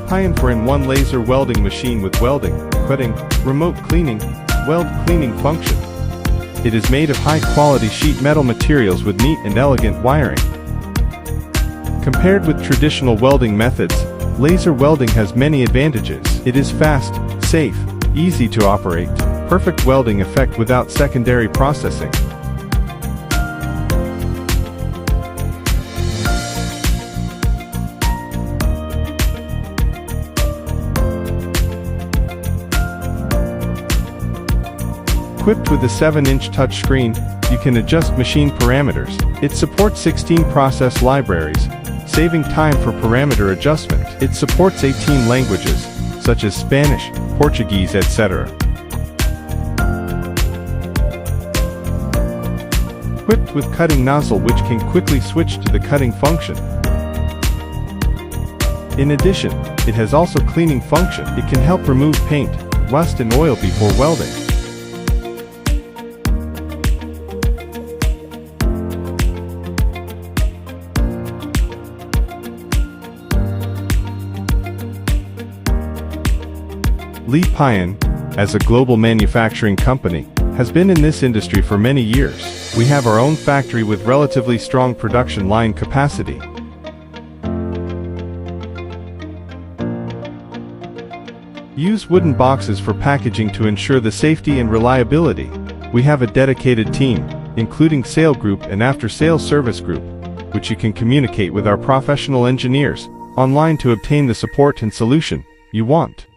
Leapion 4-in-1 laser welding machine with welding, cutting, remote cleaning, weld cleaning function. It is made of high-quality sheet metal materials with neat and elegant wiring. Compared with traditional welding methods, laser welding has many advantages. It is fast, safe, easy to operate, perfect welding effect without secondary processing. Equipped with a 7-inch touchscreen, you can adjust machine parameters. It supports 16 process libraries, saving time for parameter adjustment. It supports 18 languages, such as Spanish, Portuguese, etc. Equipped with cutting nozzle which can quickly switch to the cutting function. In addition, it has also cleaning function. It can help remove paint, rust and oil before welding. Leapion, as a global manufacturing company, has been in this industry for many years. We have our own factory with relatively strong production line capacity. Use wooden boxes for packaging to ensure the safety and reliability. We have a dedicated team, including sales group and after-sales service group, which you can communicate with our professional engineers online to obtain the support and solution you want.